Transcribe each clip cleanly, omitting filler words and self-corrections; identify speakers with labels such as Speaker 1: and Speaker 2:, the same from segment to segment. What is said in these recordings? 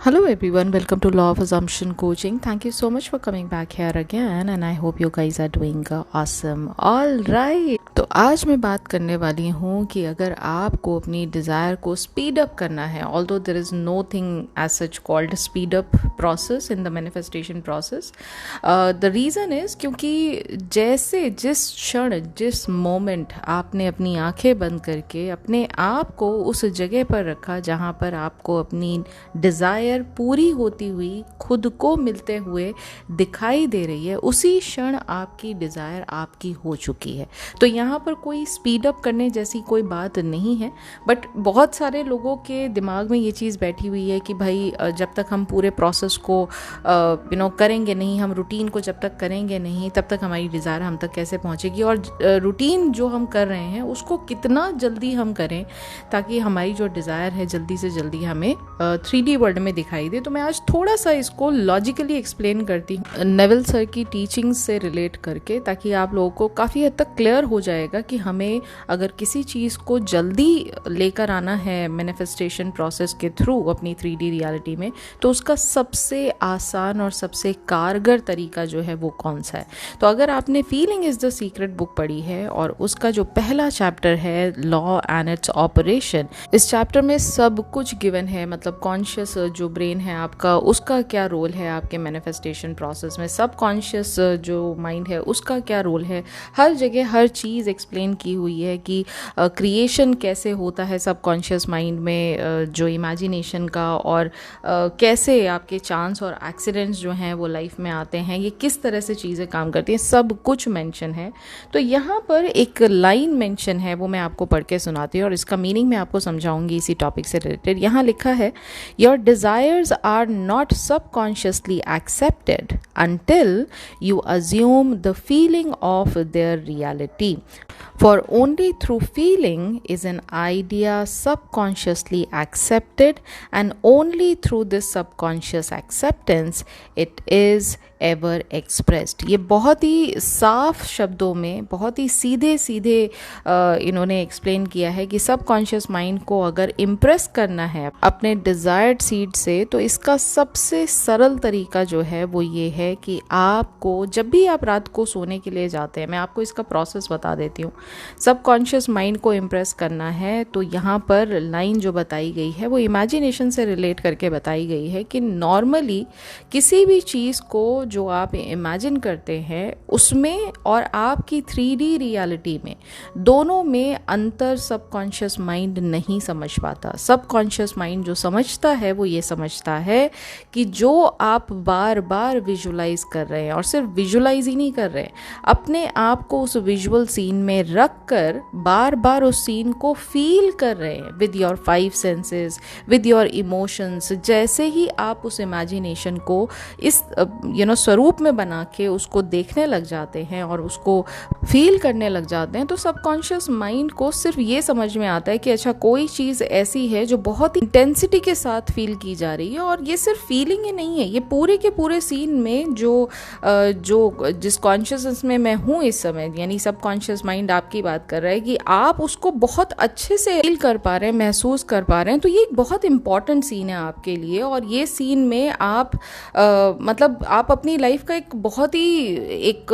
Speaker 1: Hello everyone, welcome to Law of Assumption Coaching. Thank you so much for coming back here again and I hope you guys are doing awesome. All right. तो आज मैं बात करने वाली हूँ कि अगर आपको अपनी डिज़ायर को स्पीड अप करना है, although there is no thing as such called speed up process in the manifestation process. The reason is क्योंकि जैसे जिस क्षण जिस मोमेंट आपने अपनी आंखें बंद करके अपने आप को उस जगह पर रखा जहाँ पर आपको अपनी डिज़ायर पूरी होती हुई खुद को मिलते हुए दिखाई दे रही है, उसी क्षण आपकी डिज़ायर आपकी हो चुकी है. तो यहाँ पर कोई स्पीड अप करने जैसी कोई बात नहीं है. बट बहुत सारे लोगों के दिमाग में ये चीज़ बैठी हुई है कि भाई जब तक हम पूरे प्रोसेस को करेंगे नहीं, हम रूटीन को जब तक करेंगे नहीं, तब तक हमारी डिज़ायर हम तक कैसे पहुँचेगी. और रूटीन जो हम कर रहे हैं उसको कितना जल्दी हम करें ताकि हमारी जो डिज़ायर है जल्दी से जल्दी हमें 3D वर्ल्ड में दिखाई दे. तो मैं आज थोड़ा सा इसको लॉजिकली एक्सप्लेन करती हूँ नेविल सर की टीचिंग्स से रिलेट करके, ताकि आप लोगों को काफ़ी हद तक क्लियर हो जाएगा कि हमें अगर किसी चीज़ को जल्दी लेकर आना है मैनिफेस्टेशन प्रोसेस के थ्रू अपनी 3D रियलिटी में, तो उसका सबसे आसान और सबसे कारगर तरीका जो है वो कौन सा है. तो अगर आपने feeling is the secret book पढ़ी है और उसका जो पहला चैप्टर है लॉ एंड इट्स ऑपरेशन, इस चैप्टर में सब कुछ गिवन है. मतलब कॉन्शियस जो ब्रेन है आपका, उसका क्या रोल है आपके मैनिफेस्टेशन प्रोसेस में, सब कॉन्शियस जो माइंड है उसका क्या रोल है, हर जगह हर चीज़ एक्सप्लेन की हुई है कि क्रिएशन कैसे होता है सब कॉन्शियस माइंड में, जो इमेजिनेशन का, और कैसे आपके चांस और एक्सीडेंट्स जो हैं वो लाइफ में आते हैं, ये किस तरह से चीज़ें काम करती हैं, सब कुछ मेंशन है. तो यहाँ पर एक लाइन मेंशन है, वो मैं आपको पढ़ के सुनाती हूँ और इसका मीनिंग मैं आपको समझाऊंगी इसी टॉपिक से रिलेटेड. यहाँ लिखा है, your desires are not subconsciously accepted until you assume the feeling of their reality. For only through feeling is an idea subconsciously accepted, and only through this subconscious acceptance it is ever expressed. ये बहुत ही साफ शब्दों में, बहुत ही सीधे सीधे इन्होंने explain किया है कि सब कॉन्शियस माइंड को अगर इम्प्रेस करना है अपने डिज़ायर्ड सीड से, तो इसका सबसे सरल तरीका जो है वो ये है कि आपको जब भी आप रात को सोने के लिए जाते हैं, मैं आपको इसका प्रोसेस बता देती हूँ. सब कॉन्शियस माइंड को इम्प्रेस करना है तो यहाँ पर लाइन जो बताई गई है वो इमेजिनेशन से रिलेट करके बताई गई है कि नॉर्मली किसी भी चीज़ को जो आप इमेजिन करते हैं उसमें और आपकी 3D रियलिटी में, दोनों में अंतर सबकॉन्शियस माइंड नहीं समझ पाता. सबकॉन्शियस माइंड जो समझता है वो ये समझता है कि जो आप बार बार विजुलाइज कर रहे हैं, और सिर्फ विजुलाइज ही नहीं कर रहे हैं, अपने आप को उस विजुअल सीन में रख कर बार बार उस सीन को फील कर रहे हैं with your 5 senses, with your emotions. जैसे ही आप उस इमेजिनेशन को इस स्वरूप में बना के उसको देखने लग जाते हैं और उसको फील करने लग जाते हैं, तो सबकॉन्शियस माइंड को सिर्फ ये समझ में आता है कि अच्छा कोई चीज़ ऐसी है जो बहुत इंटेंसिटी के साथ फील की जा रही है. और ये सिर्फ फीलिंग ही नहीं है, ये पूरे के पूरे सीन में जो जिस कॉन्शियसनेस में मैं हूँ इस समय, यानी सबकॉन्शियस माइंड आपकी बात कर रहा है कि आप उसको बहुत अच्छे से फील कर पा रहे हैं, महसूस कर पा रहे हैं. तो ये एक बहुत इंपॉर्टेंट सीन है आपके लिए, और ये सीन में आप मतलब आप अपनी लाइफ का एक बहुत ही एक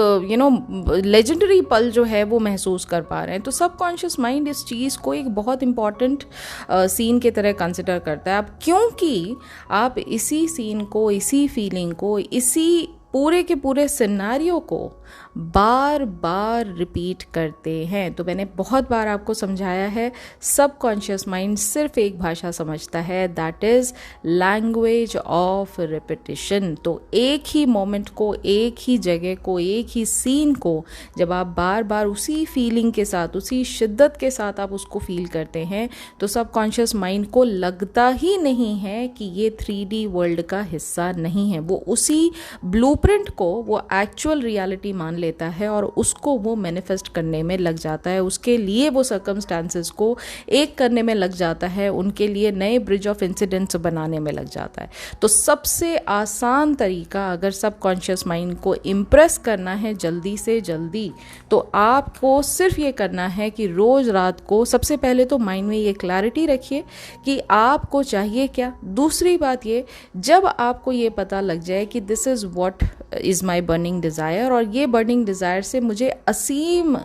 Speaker 1: लेजेंडरी पल जो है वो महसूस कर पा रहे हैं. तो सबकॉन्शियस माइंड इस चीज़ को एक बहुत इंपॉर्टेंट सीन के तरह कंसिडर करता है. अब क्योंकि आप इसी सीन को, इसी फीलिंग को, इसी पूरे के पूरे सिनेरियो को बार बार रिपीट करते हैं. तो मैंने बहुत बार आपको समझाया है, सबकॉन्शियस माइंड सिर्फ एक भाषा समझता है, that is language of repetition. तो एक ही मोमेंट को, एक ही जगह को, एक ही सीन को जब आप बार बार उसी फीलिंग के साथ, उसी शिद्दत के साथ आप उसको फील करते हैं, तो सबकॉन्शियस माइंड को लगता ही नहीं है कि ये 3D वर्ल्ड का हिस्सा नहीं है. वो उसी ब्लूप्रिंट ब्लूप्रिंट को वो एक्चुअल रियलिटी मान लेता है और उसको वो मैनिफेस्ट करने में लग जाता है, उसके लिए वो सर्कमस्टांसेस को एक करने में लग जाता है, उनके लिए नए ब्रिज ऑफ इंसिडेंट्स बनाने में लग जाता है। तो सबसे आसान तरीका अगर सबकॉन्शियस माइंड को इम्प्रेस करना है जल्दी से जल्दी, तो आपको सिर्फ ये करना है कि रोज रात को सबसे पहले तो माइंड में ये क्लैरिटी रखिए कि आपको चाहिए क्या। दूसरी बात ये, जब आपको ये पता लग जाए कि this is what is my burning desire और ये बर्निंग डिज़ायर से मुझे असीम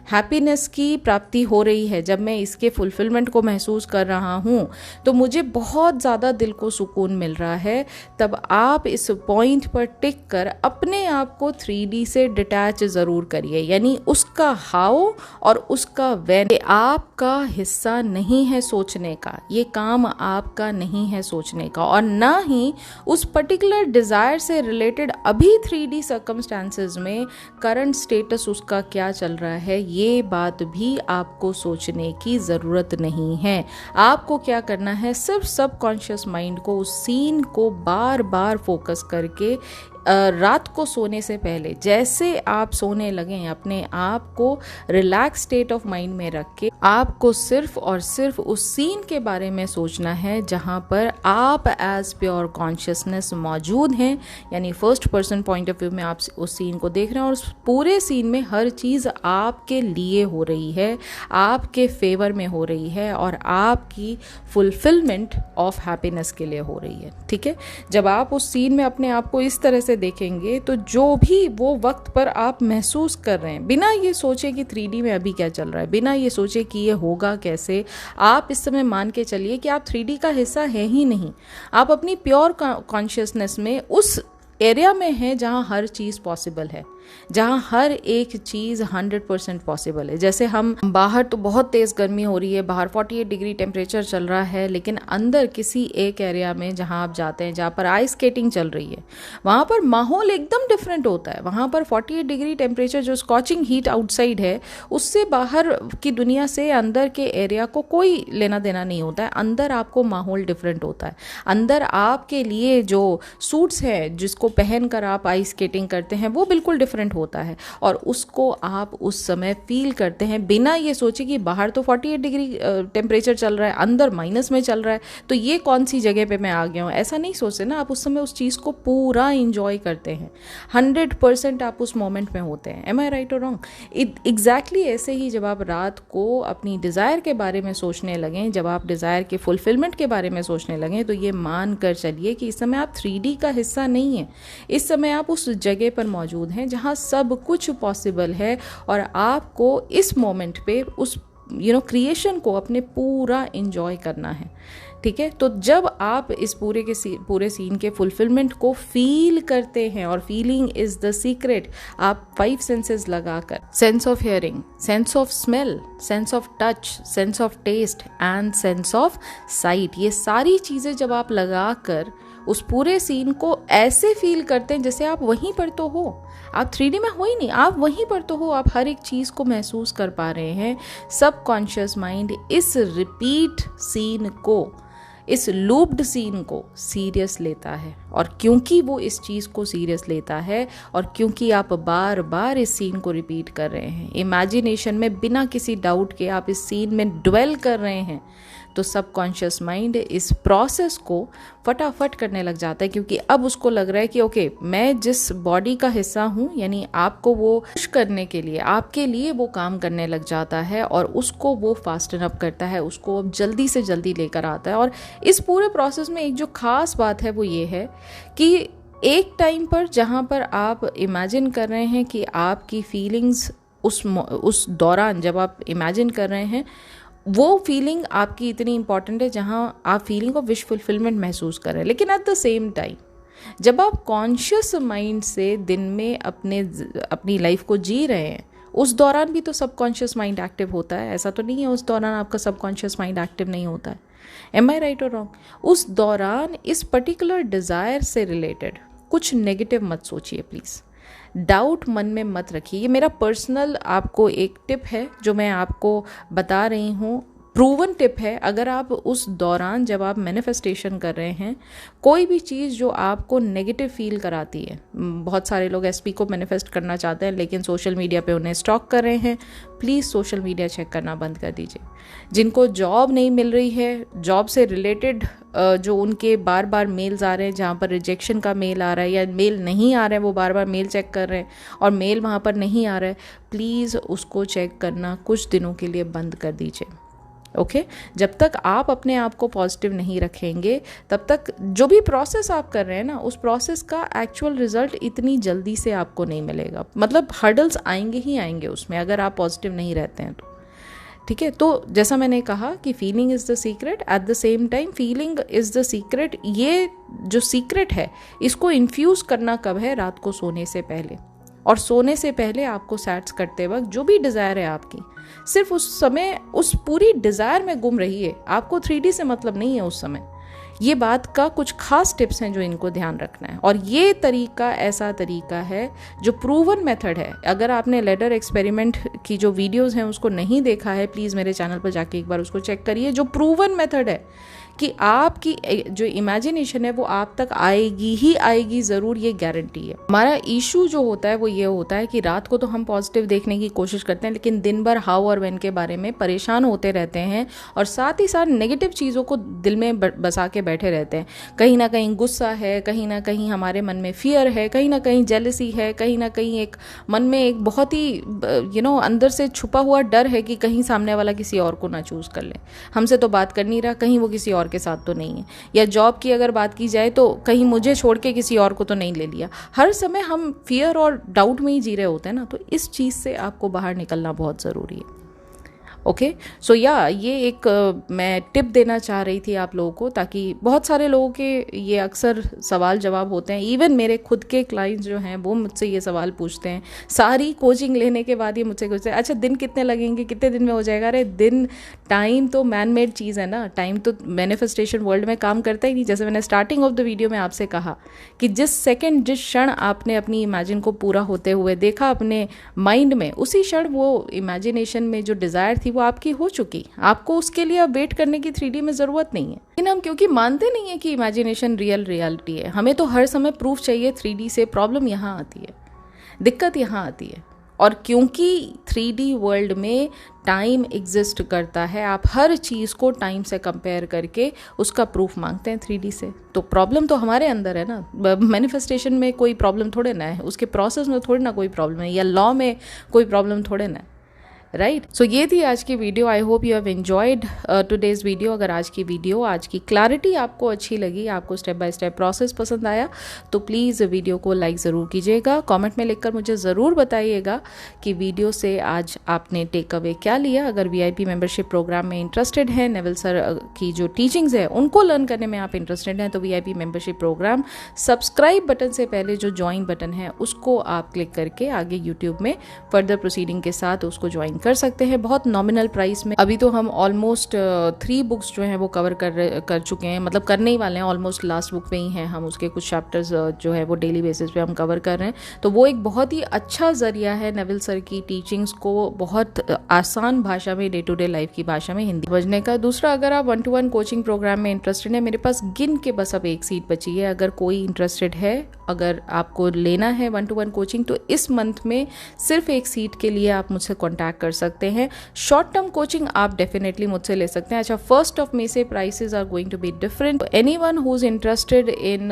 Speaker 1: हैप्पीनेस की प्राप्ति हो रही है, जब मैं इसके फुलफिलमेंट को महसूस कर रहा हूँ तो मुझे बहुत ज़्यादा दिल को सुकून मिल रहा है, तब आप इस पॉइंट पर टिक कर अपने आप को 3D से डिटैच ज़रूर करिए। यानी उसका हाउ और उसका व्हेन आपका हिस्सा नहीं है सोचने का, ये काम आपका नहीं है सोचने का, और ना ही उस पर्टिकुलर डिज़ायर से रिलेटेड अभी 3D सर्कमस्टांसेस में करंट स्टेटस उसका क्या चल रहा है, ये बात भी आपको सोचने की ज़रूरत नहीं है। आपको क्या करना है, सिर्फ सबकॉन्शियस माइंड को उस सीन को बार बार फोकस करके रात को सोने से पहले जैसे आप सोने लगें अपने आप को रिलैक्स स्टेट ऑफ माइंड में रख के आपको सिर्फ और सिर्फ उस सीन के बारे में सोचना है जहां पर आप एज प्योर कॉन्शियसनेस मौजूद हैं। यानी first person point of view में आप उस सीन को देख रहे हैं और उस पूरे सीन में हर चीज़ आपके लिए हो रही है, आपके फेवर में हो रही है और आपकी फुलफिलमेंट ऑफ हैप्पीनेस के लिए हो रही है। ठीक है, जब आप उस सीन में अपने आप को इस तरह से देखेंगे तो जो भी वो वक्त पर आप महसूस कर रहे हैं, बिना ये सोचे कि 3D में अभी क्या चल रहा है, बिना ये सोचे कि ये होगा कैसे, आप इस समय मान के चलिए कि आप 3D का हिस्सा है ही नहीं। आप अपनी प्योर कॉन्शियसनेस में उस एरिया में हैं जहाँ हर चीज़ पॉसिबल है, जहाँ हर एक चीज़ 100% पॉसिबल है। जैसे हम बाहर तो बहुत तेज़ गर्मी हो रही है, बाहर 48 डिग्री टेम्परेचर चल रहा है, लेकिन अंदर किसी एक एरिया में जहाँ आप जाते हैं जहाँ पर आइस स्केटिंग चल रही है, वहाँ पर माहौल एकदम डिफरेंट होता है। वहाँ पर 48 डिग्री टेम्परेचर जो स्कॉचिंग हीट आउटसाइड है उससे बाहर की दुनिया से अंदर के एरिया को कोई लेना देना नहीं होता है। अंदर आपको माहौल डिफरेंट होता है। अंदर आपके लिए जो सूट्स हैं जिसको पहनकर आप आइस स्केटिंग करते हैं वो बिल्कुल डिफरेंट होता है और उसको आप उस समय फील करते हैं बिना ये सोचे कि बाहर तो 48 डिग्री टेम्परेचर चल रहा है, अंदर माइनस में चल रहा है, तो ये कौन सी जगह पे मैं आ गया हूँ। ऐसा नहीं सोचते ना, आप उस समय उस चीज़ को पूरा इंजॉय करते हैं, 100% आप उस मोमेंट में होते हैं। एम आई राइट और रॉन्ग? एग्जैक्टली ऐसे ही जब आप रात को अपनी डिज़ायर के बारे में सोचने लगें, जब आप डिज़ायर के फुलफिलमेंट के बारे में सोचने लगें, तो ये मान कर चलिए कि इस समय आप 3D का हिस्सा नहीं है। इस समय आप उस जगह पर मौजूद हैं जहाँ सब कुछ पॉसिबल है और आपको इस मोमेंट पे उस क्रिएशन को अपने पूरा इंजॉय करना है। ठीक है, तो जब आप इस पूरे सीन के फुलफिलमेंट को फील करते हैं, और फीलिंग इज द सीक्रेट, आप 5 सेंसेस लगाकर, sense of hearing, sense of smell, sense of touch, sense of taste and sense of sight, ये सारी चीज़ें जब आप लगाकर उस पूरे सीन को ऐसे फील करते हैं जैसे आप वहीं पर तो हो, आप 3D में हो ही नहीं, आप वहीं पर तो हो, आप हर एक चीज़ को महसूस कर पा रहे हैं। सबकॉन्शियस माइंड इस रिपीट सीन को, इस लूप्ड सीन को सीरियस लेता है, और क्योंकि वो इस चीज़ को सीरियस लेता है और क्योंकि आप बार बार इस सीन को रिपीट कर रहे हैं, इमेजिनेशन में बिना किसी डाउट के आप इस सीन में ड्वेल कर रहे हैं, तो सबकॉन्शियस माइंड इस प्रोसेस को फटाफट करने लग जाता है, क्योंकि अब उसको लग रहा है कि ओके, मैं जिस बॉडी का हिस्सा हूँ, यानी आपको वो खुश करने के लिए, आपके लिए वो काम करने लग जाता है और उसको वो फास्टन अप करता है, उसको अब जल्दी से जल्दी लेकर आता है। और इस पूरे प्रोसेस में एक जो खास बात है वो ये है कि एक टाइम पर जहाँ पर आप इमेजिन कर रहे हैं कि आपकी फीलिंग्स उस दौरान जब आप इमेजिन कर रहे हैं, वो फीलिंग आपकी इतनी इंपॉर्टेंट है जहाँ आप फीलिंग ऑफ विश फुलफिलमेंट महसूस कर रहे हैं। लेकिन एट द सेम टाइम जब आप कॉन्शियस माइंड से दिन में अपनी लाइफ को जी रहे हैं, उस दौरान भी तो सबकॉन्शियस माइंड एक्टिव होता है। ऐसा तो नहीं है उस दौरान आपका सबकॉन्शियस माइंड एक्टिव नहीं होता है। एम आई राइट और रॉन्ग? उस दौरान इस पर्टिकुलर डिज़ायर से रिलेटेड कुछ नेगेटिव मत सोचिए प्लीज़, डाउट मन में मत रखिए। ये मेरा पर्सनल आपको एक टिप है जो मैं आपको बता रही हूँ प्रूवन टिप है। अगर आप उस दौरान जब आप मैनिफेस्टेशन कर रहे हैं, कोई भी चीज़ जो आपको नेगेटिव फील कराती है, बहुत सारे लोग एसपी को मैनिफेस्ट करना चाहते हैं लेकिन सोशल मीडिया पे उन्हें स्टॉक कर रहे हैं, प्लीज़ सोशल मीडिया चेक करना बंद कर दीजिए। जिनको जॉब नहीं मिल रही है, जॉब से रिलेटेड जो उनके बार बार मेल्स आ रहे हैं जहाँ पर रिजेक्शन का मेल आ रहा है या मेल नहीं आ रहा है, वो बार बार मेल चेक कर रहे हैं और मेल वहाँ पर नहीं आ रहा है, प्लीज़ उसको चेक करना कुछ दिनों के लिए बंद कर दीजिए। ओके जब तक आप अपने आप को पॉजिटिव नहीं रखेंगे, तब तक जो भी प्रोसेस आप कर रहे हैं ना, उस प्रोसेस का एक्चुअल रिजल्ट इतनी जल्दी से आपको नहीं मिलेगा। मतलब हर्डल्स आएंगे ही आएंगे उसमें, अगर आप पॉजिटिव नहीं रहते हैं तो। ठीक है, तो जैसा मैंने कहा कि feeling is the secret, at the same time feeling is the secret. ये जो सीक्रेट है इसको इन्फ्यूज़ करना कब है? रात को सोने से पहले। और सोने से पहले आपको सेट्स करते वक्त जो भी डिज़ायर है आपकी, सिर्फ उस समय उस पूरी डिज़ायर में गुम रहिए। आपको 3D से मतलब नहीं है उस समय। ये बात का कुछ खास टिप्स हैं जो इनको ध्यान रखना है। और ये तरीका ऐसा तरीका है जो प्रूवन मेथड है। अगर आपने लेडर एक्सपेरिमेंट की जो वीडियोस हैं उसको नहीं देखा है, प्लीज़ मेरे चैनल पर जाके एक बार उसको चेक करिए। जो प्रूवन मेथड है कि आपकी जो इमेजिनेशन है वो आप तक आएगी ही आएगी ज़रूर, ये गारंटी है। हमारा इशू जो होता है वो ये होता है कि रात को तो हम पॉजिटिव देखने की कोशिश करते हैं, लेकिन दिन भर हाउ और व्हेन के बारे में परेशान होते रहते हैं और साथ ही साथ नेगेटिव चीज़ों को दिल में बसा के बैठे रहते हैं। कहीं ना कहीं गुस्सा है, कहीं ना कहीं हमारे मन में फियर है, कहीं ना कहीं जेलसी है, कहीं ना कहीं एक मन में एक बहुत ही अंदर से छुपा हुआ डर है कि कहीं सामने वाला किसी और को ना चूज़ कर ले, हमसे तो बात कर नहीं रहा, कहीं वो किसी और के साथ तो नहीं है। या जॉब की अगर बात की जाए तो कहीं मुझे छोड़ के किसी और को तो नहीं ले लिया। हर समय हम फियर और डाउट में ही जी रहे होते हैं ना, तो इस चीज़ से आपको बाहर निकलना बहुत ज़रूरी है। ओके सो ये एक मैं टिप देना चाह रही थी आप लोगों को, ताकि बहुत सारे लोगों के ये अक्सर सवाल जवाब होते हैं। इवन मेरे खुद के क्लाइंट्स जो हैं वो मुझसे ये सवाल पूछते हैं, सारी कोचिंग लेने के बाद ये मुझसे पूछते हैं, अच्छा दिन कितने लगेंगे, कितने दिन में हो जाएगा? अरे दिन, टाइम तो मैन मेड चीज़ है ना, टाइम तो मैनिफेस्टेशन वर्ल्ड में काम करता ही नहीं। जैसे मैंने स्टार्टिंग ऑफ द वीडियो में आपसे कहा कि जिस सेकेंड, जिस क्षण आपने अपनी इमेजिन को पूरा होते हुए देखा अपने माइंड में, उसी क्षण वो इमेजिनेशन में जो डिज़ायर थी वो आपकी हो चुकी। आपको उसके लिए अब वेट करने की 3D में ज़रूरत नहीं है। लेकिन हम क्योंकि मानते नहीं है कि इमेजिनेशन रियलिटी है, हमें तो हर समय प्रूफ चाहिए 3D से। प्रॉब्लम यहाँ आती है, दिक्कत यहाँ आती है। और क्योंकि 3D वर्ल्ड में टाइम एग्जिस्ट करता है, आप हर चीज़ को टाइम से कंपेयर करके उसका प्रूफ मांगते हैं 3D से। तो प्रॉब्लम तो हमारे अंदर है ना। मैनिफेस्टेशन में कोई प्रॉब्लम थोड़े ना है, उसके प्रोसेस में थोड़ी ना कोई प्रॉब्लम है, या लॉ में कोई प्रॉब्लम थोड़े ना है, राइट। सो ये थी आज की video. I hope you have enjoyed today's video. अगर आज की वीडियो, आज की क्लैरिटी आपको अच्छी लगी, आपको स्टेप बाय स्टेप प्रोसेस पसंद आया, तो प्लीज़ वीडियो को लाइक ज़रूर कीजिएगा। कमेंट में लिखकर मुझे ज़रूर बताइएगा कि वीडियो से आज आपने टेक अवे क्या लिया। अगर VIP मेंबरशिप प्रोग्राम में इंटरेस्टेड हैं, नेविल सर की जो टीचिंग्स है उनको लर्न करने में आप इंटरेस्टेड हैं, तो VIP membership programme subscribe button से पहले जो ज्वाइन बटन है उसको आप क्लिक करके आगे यूट्यूब में फर्दर प्रोसीडिंग के साथ उसको ज्वाइन कर सकते हैं, बहुत नॉमिनल प्राइस में। अभी तो हम ऑलमोस्ट 3 बुक्स जो हैं वो कवर कर चुके हैं, मतलब करने ही वाले हैं, ऑलमोस्ट लास्ट बुक पे ही हैं हम। उसके कुछ चैप्टर्स जो है वो डेली बेसिस पे हम कवर कर रहे हैं। तो वो एक बहुत ही अच्छा जरिया है नेविल सर की टीचिंग्स को बहुत आसान भाषा में, डे टू डे लाइफ की भाषा में हिंदी समझने का। दूसरा, अगर आप 1-to-1 कोचिंग प्रोग्राम में इंटरेस्टेड है, मेरे पास गिन के बस अब 1 सीट बची है। अगर कोई इंटरेस्टेड है, अगर आपको लेना है 1-to-1 कोचिंग, तो इस मंथ में सिर्फ 1 सीट के लिए आप मुझसे कॉन्टैक्ट कर सकते हैं। शॉर्ट टर्म कोचिंग आप डेफिनेटली मुझसे ले सकते हैं। अच्छा, 1st of May से prices are going to be different. Anyone who is interested in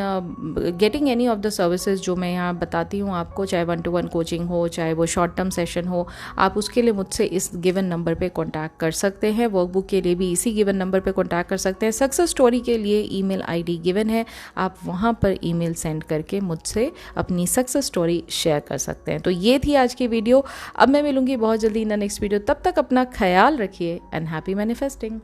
Speaker 1: getting any of the services जो मैं यहाँ बताती हूँ आपको, चाहे 1-to-1 कोचिंग हो, चाहे वो शॉर्ट टर्म सेशन हो, आप उसके लिए मुझसे इस गिवन नंबर पे कॉन्टैक्ट कर सकते हैं। वर्कबुक के लिए भी इसी गिवन नंबर पे कॉन्टैक्ट कर सकते हैं। सक्सेस स्टोरी के लिए ईमेल ID गिवन है, आप वहाँ पर ईमेल सेंड करके मुझसे अपनी सक्सेस स्टोरी शेयर कर सकते हैं। तो ये थी आज की वीडियो। अब मैं मिलूंगी बहुत जल्दी इन द नेक्स्ट वीडियो। तब तक अपना ख्याल रखिए एंड हैप्पी मैनिफेस्टिंग।